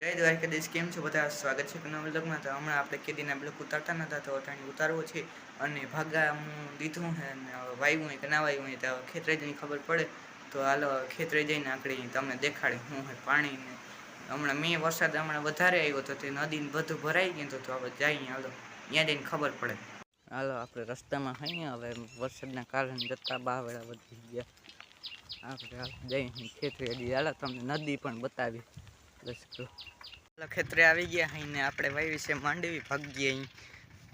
જય દ્વારકાધીશ, કેમ છો બધા? સ્વાગત છે નવા વ્લોગમાં. તો હમણાં આપણે કેદીના બ્લોગ ઉતારતા નતા તો અટાણી ઉતારવો છે અને ભાગા હું દીધું છે અને વાવ્યું હોય કે ના વાવ્યું હોય તો ખેતરે જઈને ખબર પડે. તો હાલો ખેતરે જઈને આપણે તમને દેખાડે હું હોય પાણીને હમણાં વરસાદ હમણાં વધારે આવ્યો તો તે નદીને બધું ભરાઈ ગયું તો હવે જઈએ હાલો ત્યાં જઈને ખબર પડે. હાલો આપણે રસ્તામાં હઈએ હવે વરસાદના કારણે જતા બાવડા વધી ગયા. આપણે જઈ ખેતરે હજી હાલો તમને નદી પણ બતાવી. ખેતરે આવી ગયા ને આપણે વાવી છે માંડવી ભાગીએ અહીં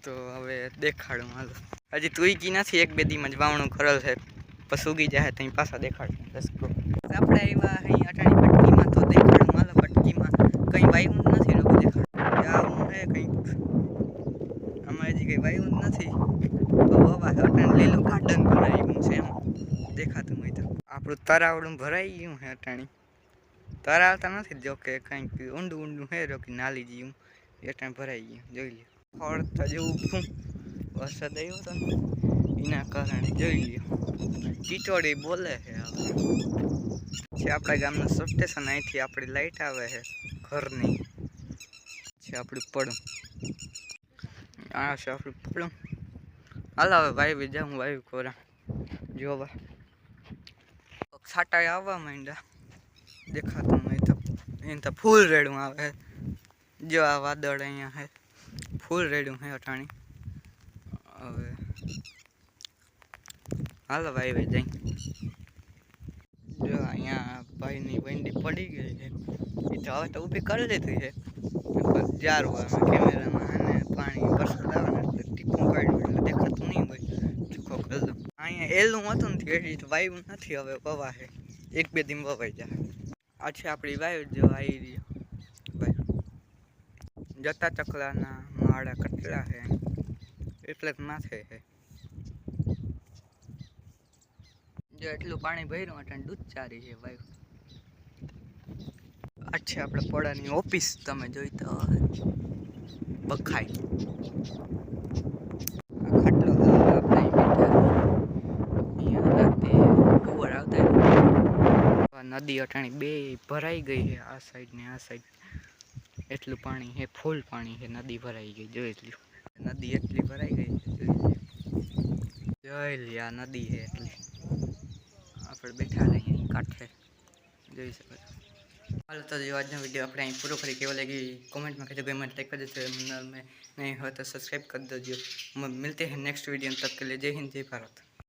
તો હવે દેખાડું હાલો. હજી તુઈકી નથી, એક બે દીમાં જ વાવણું કરેલ છે, પછી ઉગી જાય તો પાછા દેખાડું. આપણે આવ્યા અહીં અટાણી પટકીમાં તો દેખાડું હાલો. પટકીમાં કંઈ વાવ્યું નથી, લોકો દેખાડું આવું હે કંઈક આમાં હજી કંઈ વાવ્યું નથી. અટાણી લીલું ગાર્ડન બનાવ્યું છે એમ દેખાતું હોય તો આપણું તરાવડું ભરાઈ ગયું છે અટાણી. તરાવતા નથી જો કે કંઈક ઊંડું ઊંડું હે જો કે નાલી જેવું એટલે ભરાઈ ગયું. જોઈ લ્યો ફળતા જેવું વરસાદ આવ્યો હતો ને એના કારણે જોઈ લ્યો ટીટોડી બોલે છે. હવે આપણા ગામનું સબસ્ટેશન, અહીંથી આપણી લાઈટ આવે છે ઘરની. છે આપણું પડું, આ છે આપણું પડું. હાલ હવે વાવી જાઉં વાવી કોરા જોવા છાંટા આવવા માંડ્યા દેખાતું હોય તો એને તો ફૂલ રેડું આવે. જો આ વાદળ અહીંયા હે ફૂલ રેડું હે અટાણી. હવે હાલો વાવી જાય. જો અહીંયા ભાઈની વંડી પડી ગઈ છે એ તો હવે તો ઊભી કરી લીધી છે. જારું આવે કેમેરામાં અને પાણી વરસાદ આવે ને એટલે ટીપું કાઢ્યું એટલે દેખાતું નહીં હોય. ટીકો કરી દો. અહીંયા એલું હતું ને એડી તો વાવ્યું નથી, હવે વવા છે એક બે દિન વવાઈ જાય. આ છે આપણી વાયુ જો આવી રહી જતા ચકલાના માળા કેટલા છે એટલે જ માથે છે. જો એટલું પાણી ભર્યું એટલે દૂધ ચારી છે વાયુ. આ છે આપણે પોળાની ઓફિસ, તમે જોઈ તો બખાઈ ખાટલો નદી અટાણી બે ભરાઈ ગઈ છે આ સાઈડ ને આ સાઈડ. એટલું પાણી છે, ફૂલ પાણી છે, નદી ભરાઈ ગઈ. જોઈ લ્યો નદી એટલી ભરાઈ ગઈ છે. જોઈ લ્યો આ નદી છે એટલી. આપણે બેઠા રહીએ કાંઠે જોઈ શકો છો. હાલો તો જો આજનો વિડીયો આપણે અહીં પૂરો કરી. કેવો લાગી કોમેન્ટમાં કહેજો. ગમે લાઈક કરી દેજો, નહીં હોય તો સબસ્ક્રાઈબ કરી દેજો. मिलते हैं नेक्स्ट वीडियो, तब के लिए जय हिंद जय भारत।